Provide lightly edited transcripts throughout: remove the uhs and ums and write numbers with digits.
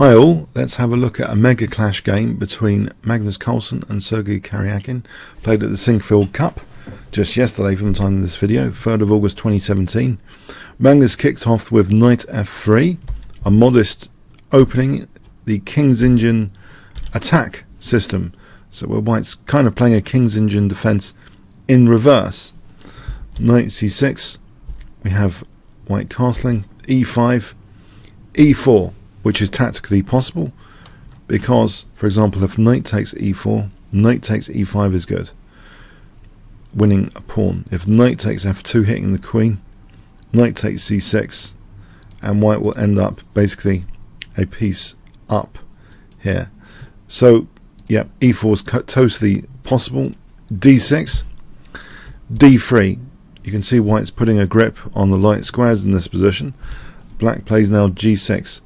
Hi all, let's have a look at a mega clash game between Magnus Carlsen and Sergey Karjakin, played at the Sinquefield Cup just yesterday from the time of this video, 3rd of August 2017. Magnus kicked off with knight f3, a modest opening, the King's Engine attack system. So where white's kind of playing a King's Engine defense in reverse. Knight c6, we have white castling, e5, e4, which is tactically possible because, for example, if knight takes e4, knight takes e5 is good, winning a pawn. If knight takes f2, hitting the queen, knight takes c6, and white will end up basically a piece up here. So yeah, e4 is totally possible. d6, d3. You can see white's putting a grip on the light squares in this position. Black plays now g6.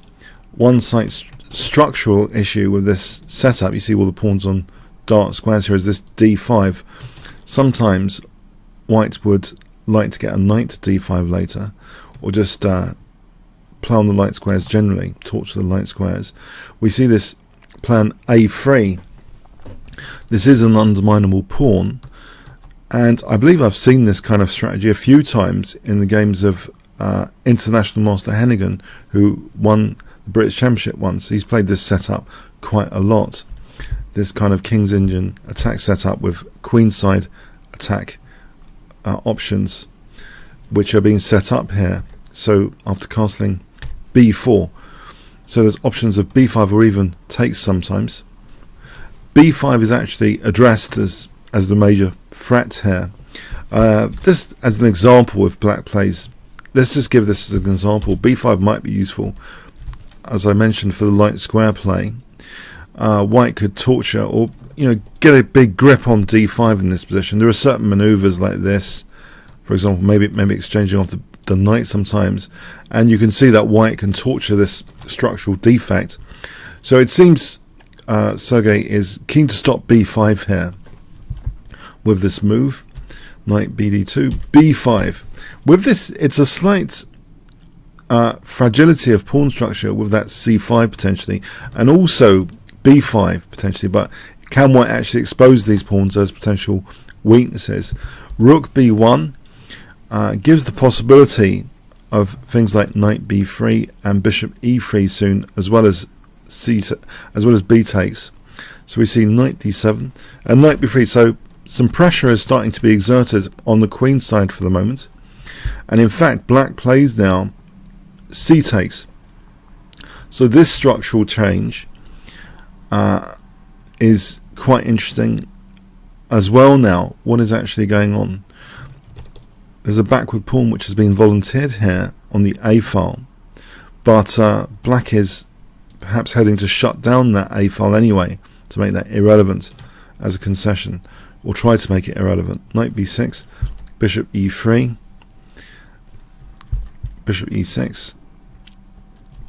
One slight structural issue with this setup, you see all the pawns on dark squares here, is this d5. Sometimes white would like to get a knight to d5 later, or just play on the light squares generally, torture the light squares. We see this plan a3. This is an underminable pawn, and I believe I've seen this kind of strategy a few times in the games of International Master Hennigan, who won the British Championship once. He's played this setup quite a lot, this kind of King's Engine attack setup with Queenside attack options which are being set up here. So after castling b4, so there's options of b5 or even takes sometimes. b5 is actually addressed as the major threat here. Just as an example, if black plays, let's just give this as an example, b5 might be useful, as I mentioned, for the light square play. White could torture or get a big grip on d5 in this position. There are certain maneuvers like this, for example, maybe exchanging off the knight sometimes, and you can see that white can torture this structural defect. So it seems Sergey is keen to stop b5 here with this move. Knight bd2, b5. With this, it's a slight fragility of pawn structure with that c5 potentially, and also b5 potentially, but can white actually expose these pawns as potential weaknesses? Rook b1 gives the possibility of things like knight b3 and bishop e3 soon, as well as b takes. So we see knight d7 and knight b3. So some pressure is starting to be exerted on the queen side for the moment, and in fact black plays now c takes. So this structural change is quite interesting as well. Now, what is actually going on? There's a backward pawn which has been volunteered here on the a file, but black is perhaps heading to shut down that a file anyway, to make that irrelevant as a concession, or try to make it irrelevant. Knight b6, bishop e3, bishop e6,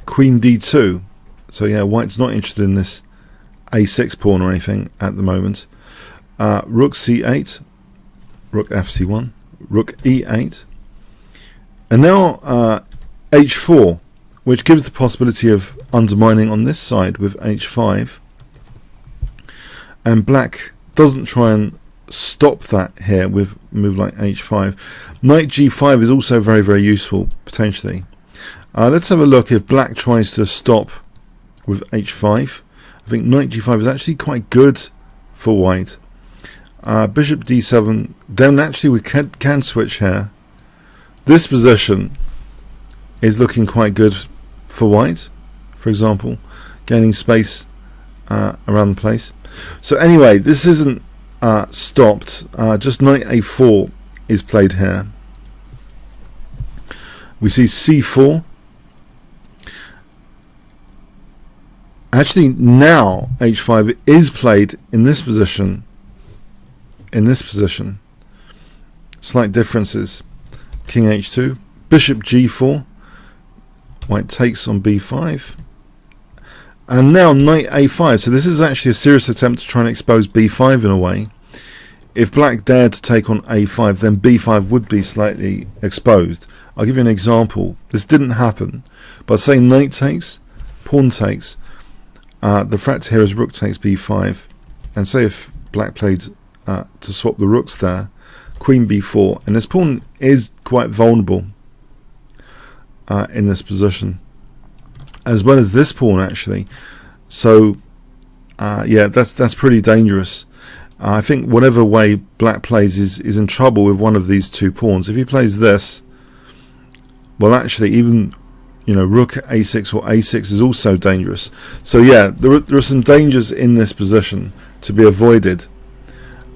queen d2. So yeah, white's not interested in this a6 pawn or anything at the moment. Rook c8, rook fc1, rook e8, and now h4, which gives the possibility of undermining on this side with h5, and black doesn't try and stop that here with a move like h5. Knight g5 is also very, very useful potentially. Let's have a look if black tries to stop with h5. I think knight g5 is actually quite good for white. Bishop d7, then actually we can switch here. This position is looking quite good for white, for example, gaining space around the place. So anyway, this isn't stopped, just knight a4 is played here. We see c4. Actually now h5 is played in this position. Slight differences. King h2, bishop g4, white takes on b5, and now knight a5. So this is actually a serious attempt to try and expose b5 in a way. If black dared to take on a5, then b5 would be slightly exposed. I'll give you an example. This didn't happen, but say knight takes, pawn takes, The threat here is rook takes b5, and say if black played to swap the rooks there, queen b4, and this pawn is quite vulnerable in this position, as well as this pawn actually. So yeah, that's pretty dangerous. I think whatever way black plays is in trouble with one of these two pawns. If he plays this, well, actually, even rook a6 or a6 is also dangerous. So yeah, there are some dangers in this position to be avoided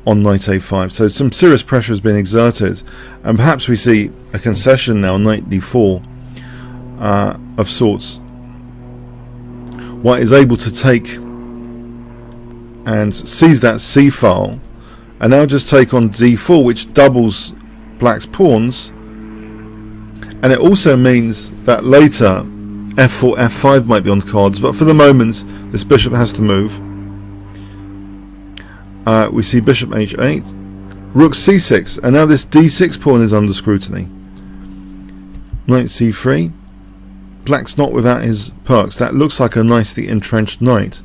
on knight a5. So some serious pressure has been exerted, and perhaps we see a concession now, knight d4 of sorts. White is able to take and seize that c file, and now just take on d4, which doubles black's pawns, and it also means that later f4, f5 might be on the cards, but for the moment this bishop has to move. We see bishop h8, rook c6, and now this d6 pawn is under scrutiny. Knight c3, black's not without his perks. That looks like a nicely entrenched knight.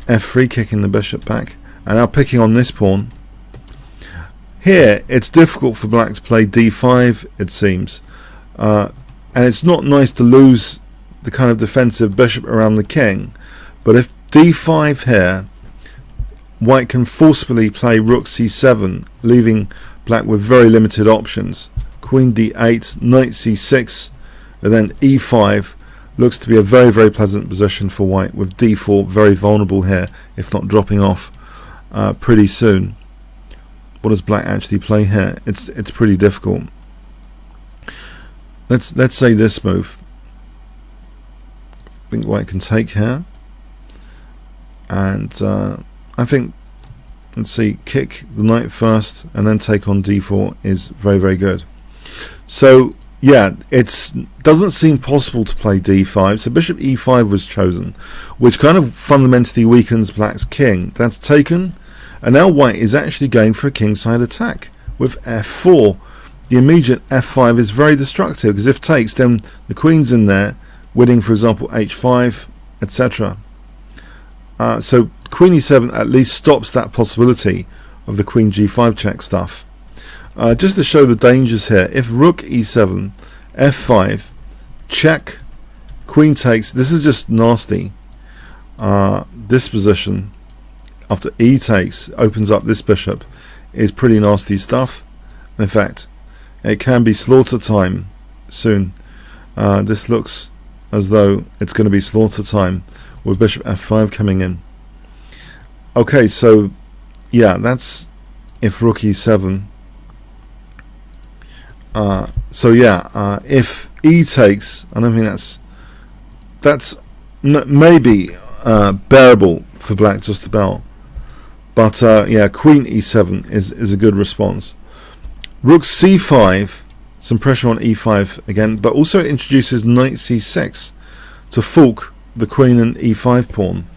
f3, kicking the bishop back, and now picking on this pawn. Here it's difficult for black to play d5, it seems, and it's not nice to lose the kind of defensive bishop around the king, but if d5 here, white can forcefully play rook c7, leaving black with very limited options. Queen d8, knight c6, and then e5 looks to be a very, very pleasant position for white, with d4 very vulnerable here, if not dropping off pretty soon. What does black actually play here? It's pretty difficult. Let's say this move. I think white can take here, and I think, let's see, kick the knight first and then take on d4 is very, very good. So yeah, it doesn't seem possible to play d5, so bishop e5 was chosen, which kind of fundamentally weakens black's king. That's taken, and now white is actually going for a kingside attack with f4. The immediate f5 is very destructive, because if takes, then the queen's in there, winning, for example, h5, etc. So queen e7 at least stops that possibility of the queen g5 check stuff. Just to show the dangers here, if rook e7, f5, check, queen takes, this is just nasty. This position after e takes opens up this bishop is pretty nasty stuff. In fact, it can be slaughter time soon. This looks as though it's going to be slaughter time with bishop f5 coming in. Okay, so yeah, that's if rook e7. So yeah, if e takes, I don't think that's maybe bearable for black just about, but yeah, queen e7 is a good response. Rook c5, some pressure on e5 again, but also it introduces knight c6 to fork the queen and e5 pawn.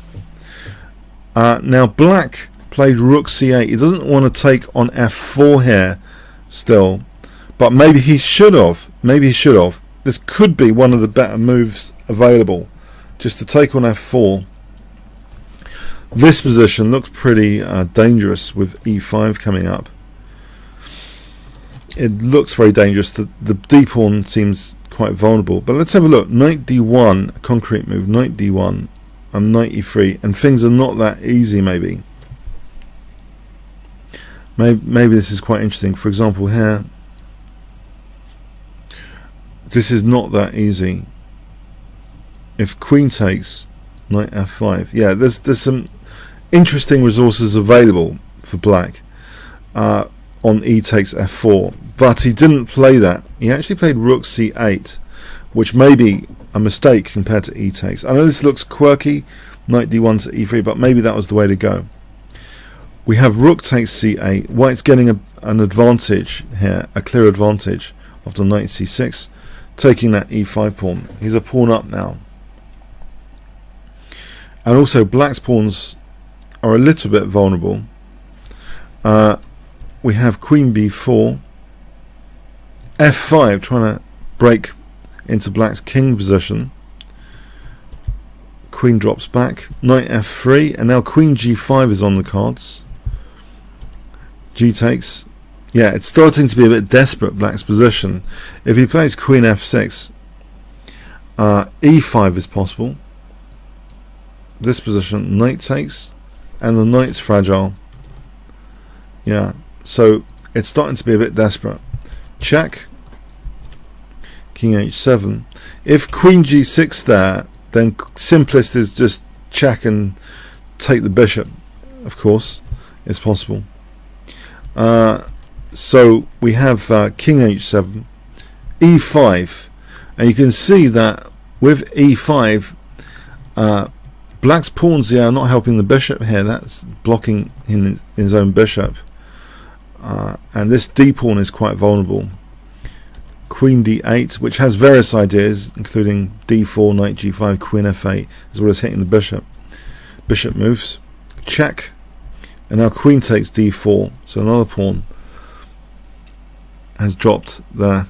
Now black played rook c8. He doesn't want to take on f4 here still, but maybe he should have. This could be one of the better moves available, just to take on f4. This position looks pretty dangerous with e5 coming up. It looks very dangerous. The d pawn seems quite vulnerable. But let's have a look. Knight d1, a concrete move. Knight d1 and knight e3, and things are not that easy. Maybe this is quite interesting. For example, here, this is not that easy. If queen takes, knight f5. Yeah, there's some interesting resources available for black on e takes f4, but he didn't play that. He actually played rook c8, which may be a mistake compared to e takes. I know this looks quirky, knight d1 to e3, but maybe that was the way to go. We have rook takes c8. White's getting an advantage here, a clear advantage after knight c6, taking that e5 pawn. He's a pawn up now. And also black's pawns are a little bit vulnerable. We have queen b4, f5, trying to break into black's king position. queen drops back, knight f3, and now queen g5 is on the cards. G takes. Yeah, it's starting to be a bit desperate, black's position. If he plays queen f6, e5 is possible. This position, knight takes, and the knight's fragile. Yeah, so it's starting to be a bit desperate. Check. King h7. If queen g6 there, then simplest is just check and take the bishop. Of course, it's possible. So we have king h7, e5, and you can see that with e5, black's pawns are not helping the bishop here. That's blocking his own bishop, and this d pawn is quite vulnerable. Queen d8, which has various ideas, including d4, knight g5, queen f8, as well as hitting the bishop. Bishop moves, check, and now queen takes d4, so another pawn has dropped there.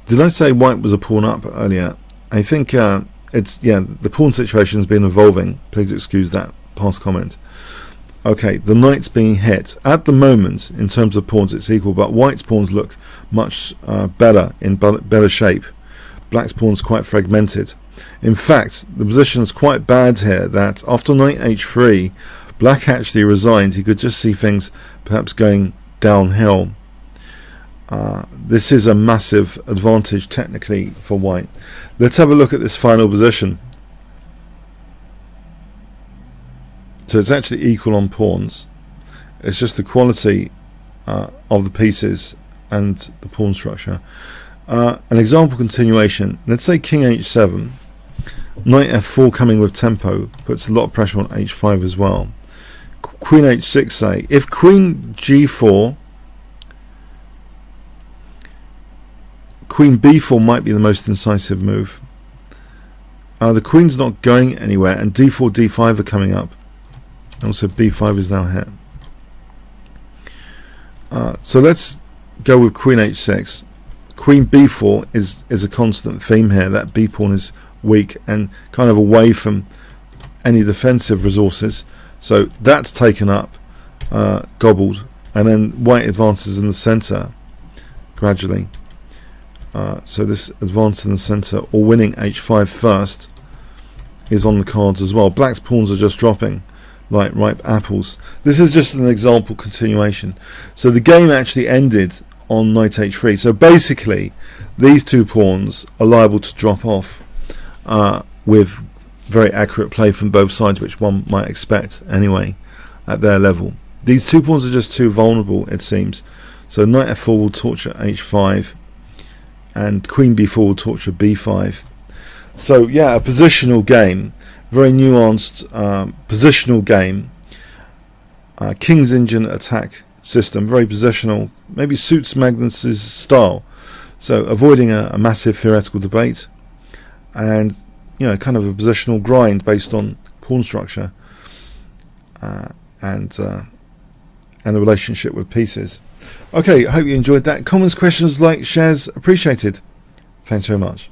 Did I say white was a pawn up earlier? I think the pawn situation has been evolving. Please excuse that past comment. Okay, the knight's being hit. At the moment, in terms of pawns, it's equal, but white's pawns look much better, in better shape. Black's pawn's quite fragmented. In fact, the position is quite bad here, that after knight h3, black actually resigned. He could just see things perhaps going downhill. This is a massive advantage technically for white. Let's have a look at this final position. So it's actually equal on pawns. It's just the quality of the pieces and the pawn structure. An example continuation. Let's say king h7, knight f4 coming with tempo puts a lot of pressure on h5 as well. Queen h6 say. If queen g4, queen b4 might be the most incisive move. The queen's not going anywhere, and d4, d5 are coming up. Also b5 is now hit. So let's go with queen h6. Queen b4 is a constant theme here. That b pawn is weak and kind of away from any defensive resources. So that's taken up, gobbled, and then white advances in the center gradually. So this advance in the center, or winning h5 first, is on the cards as well. Black's pawns are just dropping like ripe apples. This is just an example continuation. So the game actually ended on knight h3. So basically these two pawns are liable to drop off with very accurate play from both sides, which one might expect anyway at their level. These two pawns are just too vulnerable, it seems. So knight f4 will torture h5, and queen b4 will torture b5. So yeah, a positional game, very nuanced positional game. King's Indian attack system, very positional, maybe suits Magnus's style. So avoiding a massive theoretical debate, and kind of a positional grind based on pawn structure and the relationship with pieces. Okay, I hope you enjoyed that. Comments, questions, likes, shares appreciated. Thanks very much.